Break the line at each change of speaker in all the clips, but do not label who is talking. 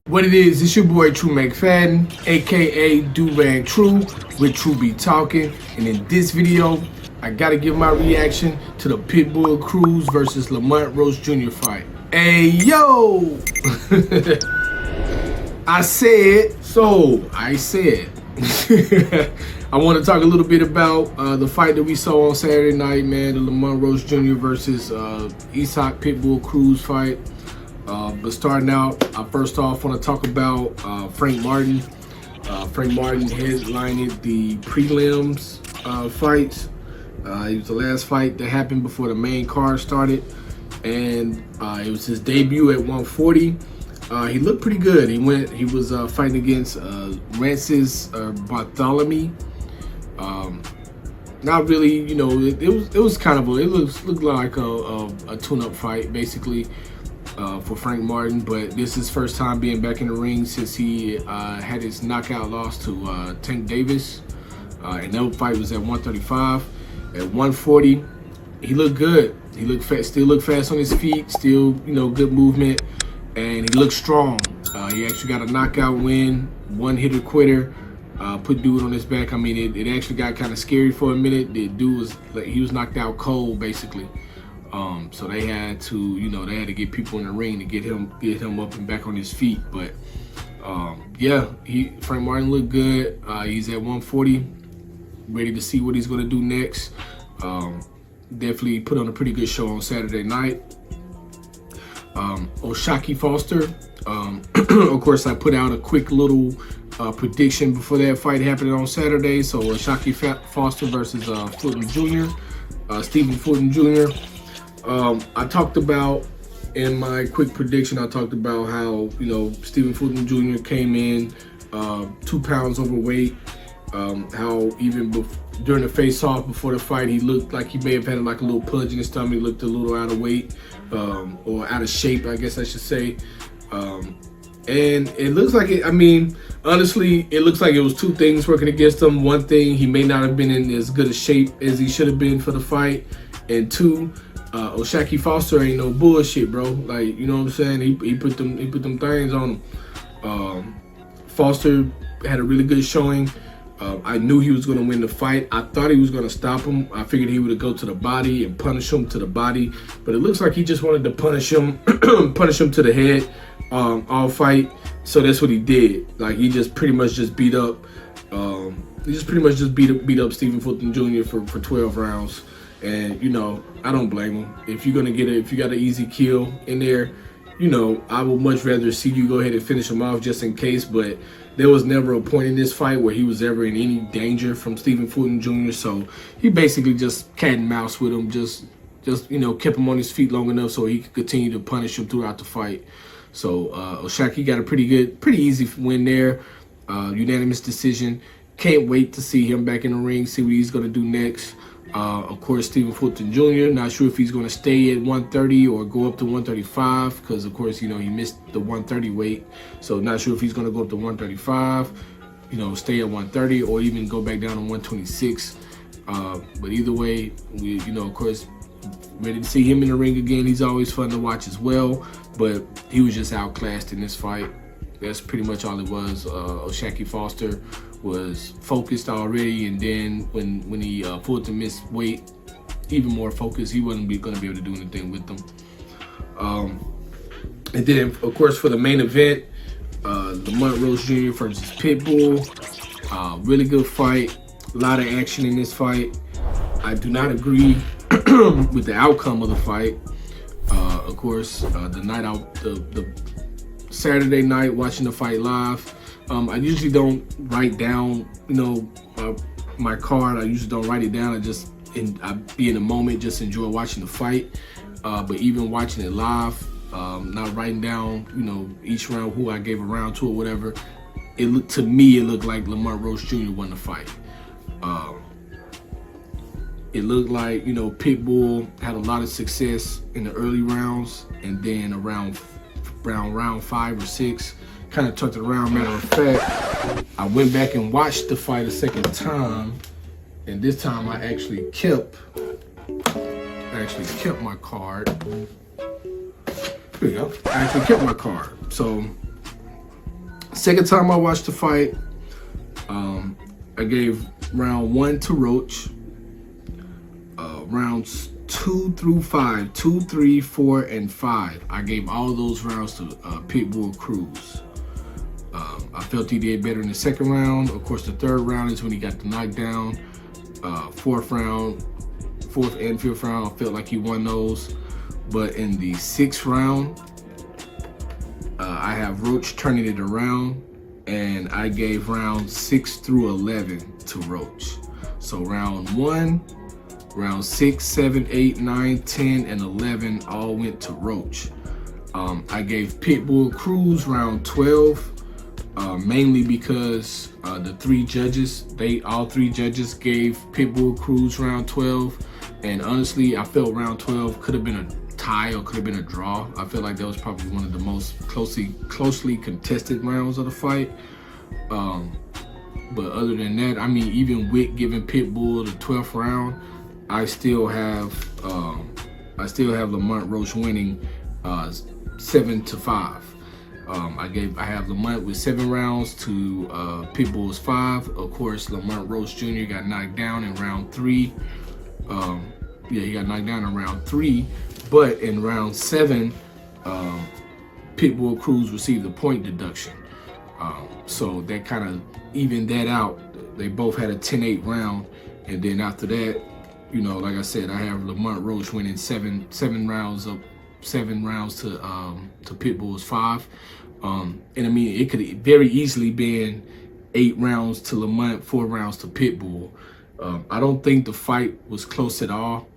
What it is, it's your boy True McFadden, aka Durag True, with True Be Talking. And in this video, I gotta give my reaction to the Pitbull Cruz versus Lamont Roach Jr. fight. Hey yo! I said. I want to talk a little bit about the fight that we saw on Saturday night, man. The Lamont Roach Jr. versus Isaac Pitbull Cruz fight. But starting out, I first off want to talk about Frank Martin. Frank Martin headlined the prelims fights. It was the last fight that happened before the main card started, and it was his debut at 140. He looked pretty good. He was fighting against Rancis Bartholomew. Not really, you know. It was kind of looked like a tune-up fight basically. For Frank Martin, but this is his first time being back in the ring since he had his knockout loss to Tank Davis, and that fight was at 135. At 140, he looked good. He looked still looked fast on his feet, still, you know, good movement, and he looked strong. He actually got a knockout win, one hitter quitter, put dude on his back. I mean, it actually got kind of scary for a minute. The dude was like, he was knocked out cold basically. So they had to, you know, get people in the ring to get him up and back on his feet. But yeah, Frank Martin looked good. He's at 140, ready to see what he's gonna do next. Definitely put on a pretty good show on Saturday night. O'Shaquie Foster, of course, I put out a quick little prediction before that fight happened on Saturday. So O'Shaquie Foster versus Fulton Jr., Stephen Fulton Jr. I talked about, in my quick prediction, I talked about how, you know, Stephen Fulton Jr. came in 2 pounds overweight. How even during the face-off before the fight, he looked like he may have had like a little pudge in his stomach. He looked a little out of weight, or out of shape, I guess I should say. And it looks like it, I mean, honestly, it looks like it was two things working against him. One thing, he may not have been in as good a shape as he should have been for the fight. And two, O'Shaquie Foster ain't no bullshit, bro. Like, you know what I'm saying? He put them things on him. Foster had a really good showing. I knew he was going to win the fight. I thought he was going to stop him. I figured he would go to the body and punish him to the body, but it looks like he just wanted to punish him, punish him to the head all fight. So that's what he did. Like, he just pretty much just beat up. He just pretty much just beat up Stephen Fulton Jr. for 12 rounds. And, you know, I don't blame him. If you're gonna if you got an easy kill in there, you know, I would much rather see you go ahead and finish him off just in case. But there was never a point in this fight where he was ever in any danger from Stephen Fulton Jr. So he basically just cat and mouse with him, just you know, kept him on his feet long enough so he could continue to punish him throughout the fight. So O'Shaquie got a pretty easy win there, unanimous decision. Can't wait to see him back in the ring, see what he's gonna do next. Of course, Stephen Fulton Jr., not sure if he's going to stay at 130 or go up to 135, because, of course, you know, he missed the 130 weight. So not sure if he's going to go up to 135, you know, stay at 130, or even go back down to 126. But either way, you know, of course, ready to see him in the ring again. He's always fun to watch as well, but he was just outclassed in this fight. That's pretty much all it was. O'Shaquie Foster was focused already, and then when he pulled to miss weight, even more focused. He wasn't going to be able to do anything with them. And then, of course, for the main event, Lamont Roach Jr. versus Pitbull. Really good fight. A lot of action in this fight. I do not agree with the outcome of the fight. Of course, the Saturday night, watching the fight live. I usually don't write down, you know, my card. I usually don't write it down. I be in the moment, just enjoy watching the fight. But even watching it live, not writing down, you know, each round, who I gave a round to or whatever, to me, it looked like Lamont Roach Jr. won the fight. It looked like, you know, Pitbull had a lot of success in the early rounds, and then around round 5 or 6, kind of tucked it around. Matter of fact, I went back and watched the fight a second time, and this time I actually kept my card. Here we go. I actually kept my card. So Second time I watched the fight, I gave round 1 to Roach. Rounds 2 through 5, 2, 3, 4, and 5, I gave all those rounds to Pitbull Cruz. I felt he did better in the second round. Of course, the third round is when he got the knockdown. Fourth and fifth round, I felt like he won those. But in the sixth round, I have Roach turning it around, and I gave rounds 6 through 11 to Roach. So round 1, round 6, 7, 8, 9, 10, and 11 all went to Roach. I gave Pitbull Cruz round 12, mainly because the three judges, all three judges gave Pitbull Cruz round 12. And honestly, I felt round 12 could have been a tie or could have been a draw. I feel like that was probably one of the most closely contested rounds of the fight. But other than that, I mean, even with giving Pitbull the 12th round, I still have Lamont Roach winning 7-5. I have Lamont with 7 rounds to Pitbull's 5. Of course, Lamont Roach Jr. got knocked down in round 3. He got knocked down in round 3, but in round 7, Pitbull Cruz received a point deduction. So that kind of evened that out. They both had a 10-8 round, and then after that, you know, like I said, I have Lamont Roach winning 7 rounds to Pitbull's 5. And I mean, it could very easily been 8 rounds to Lamont, 4 rounds to Pitbull. I don't think the fight was close at all,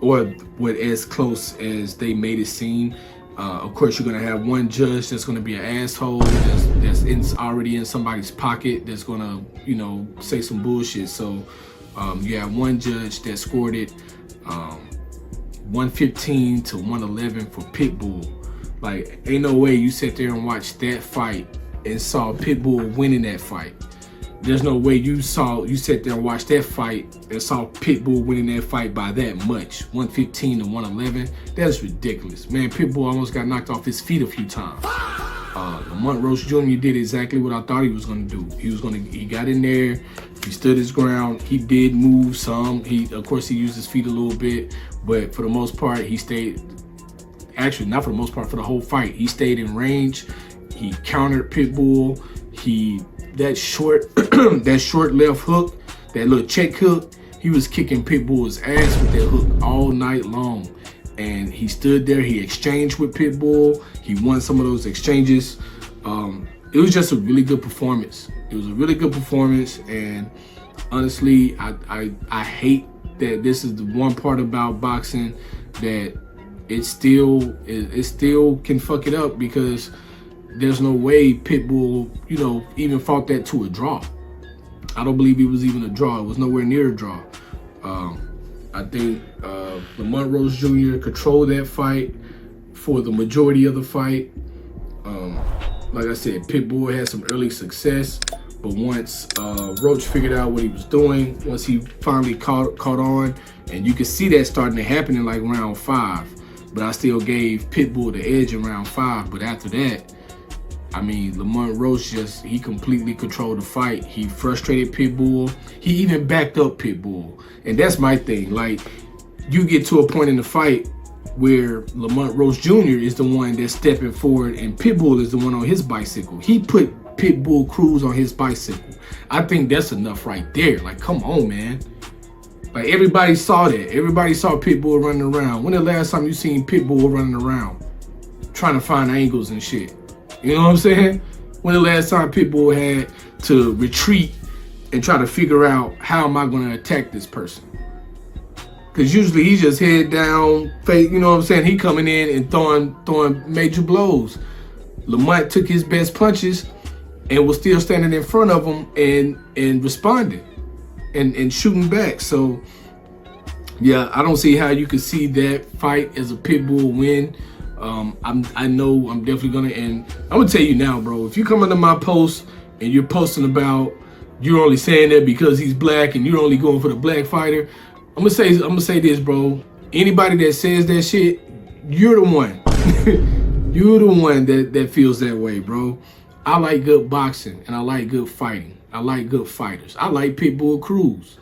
or as close as they made it seem. Of course, you're gonna have one judge that's gonna be an asshole, that's already in somebody's pocket, that's gonna, you know, say some bullshit. So you have one judge that scored it 115 to 111 for Pitbull. Like, ain't no way you sit there and watch that fight and saw Pitbull winning that fight. There's no way you sat there and watched that fight and saw Pitbull winning that fight by that much. 115 to 111. That's ridiculous. Man, Pitbull almost got knocked off his feet a few times. Lamont Roach Jr. did exactly what I thought he was gonna do. He got in there, he stood his ground, he did move some. Of course, he used his feet a little bit, but for the most part, he stayed, actually not for the most part, for the whole fight, he stayed in range. He countered Pitbull. That short left hook, that little check hook, he was kicking Pitbull's ass with that hook all night long. And he stood there, he exchanged with Pitbull, he won some of those exchanges. It was just a really good performance. It was a really good performance, and honestly, I hate that this is the one part about boxing that it still can fuck it up, because there's no way Pitbull, you know, even fought that to a draw. I don't believe it was even a draw. It was nowhere near a draw. I think Lamont Roach Jr. controlled that fight for the majority of the fight. Like I said, Pitbull had some early success, but once Roach figured out what he was doing, once he finally caught on, and you could see that starting to happen in like round 5, but I still gave Pitbull the edge in round 5. But after that, I mean, Lamont Roach he completely controlled the fight. He frustrated Pitbull. He even backed up Pitbull. And that's my thing. Like, you get to a point in the fight where Lamont Roach Jr. is the one that's stepping forward and Pitbull is the one on his bicycle. He put Pitbull Cruz on his bicycle. I think that's enough right there. Like, come on, man. Like, everybody saw that. Everybody saw Pitbull running around. When the last time you seen Pitbull running around trying to find angles and shit? You know what I'm saying? When the last time Pitbull had to retreat and try to figure out, how am I going to attack this person? Because usually he just head down, fake, you know what I'm saying? He coming in and throwing major blows. Lamont took his best punches and was still standing in front of him and responding and shooting back. So, yeah, I don't see how you could see that fight as a Pitbull win. I know I'm definitely gonna, and I'm gonna tell you now, bro, if you come into my post and you're posting about you're only saying that because he's black and you're only going for the black fighter, I'm gonna say this, bro. Anybody that says that shit, you're the one. You're the one that feels that way, bro. I like good boxing and I like good fighting. I like good fighters. I like Pitbull Cruz.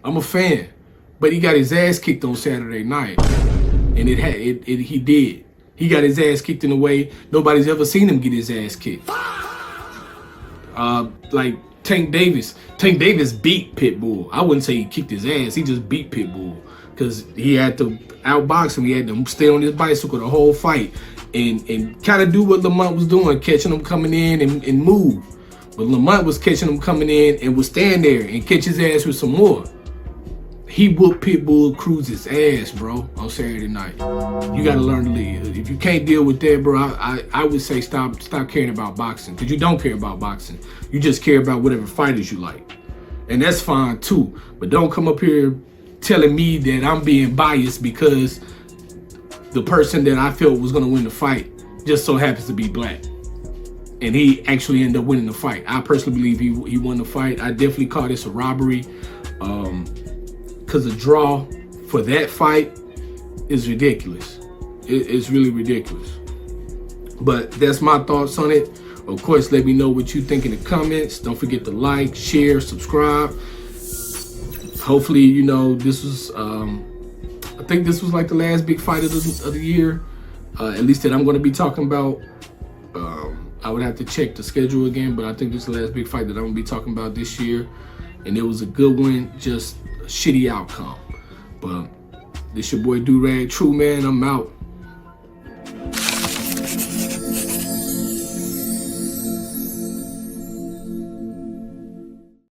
I'm a fan. But he got his ass kicked on Saturday night. And he did. He got his ass kicked in a way nobody's ever seen him get his ass kicked. Like Tank Davis. Tank Davis beat Pitbull. I wouldn't say he kicked his ass. He just beat Pitbull. Because he had to outbox him. He had to stay on his bicycle the whole fight. And kind of do what Lamont was doing, catching him coming in and move. But Lamont was catching him coming in and would stand there and catch his ass with some more. He whooped Pitbull Cruz's ass, bro, on Saturday night. You got to learn to live. If you can't deal with that, bro, I would say stop caring about boxing. Because you don't care about boxing. You just care about whatever fighters you like. And that's fine, too. But don't come up here telling me that I'm being biased because the person that I felt was going to win the fight just so happens to be black. And he actually ended up winning the fight. I personally believe he won the fight. I definitely call this a robbery. Because the draw for that fight is ridiculous. It's really ridiculous. But that's my thoughts on it. Of course, let me know what you think in the comments. Don't forget to like, share, subscribe. Hopefully, you know, this was, I think this was like the last big fight of the year. At least that I'm going to be talking about. I would have to check the schedule again, but I think this is the last big fight that I'm going to be talking about this year. And it was a good one, just a shitty outcome. But this your boy Durag, True Man, I'm out.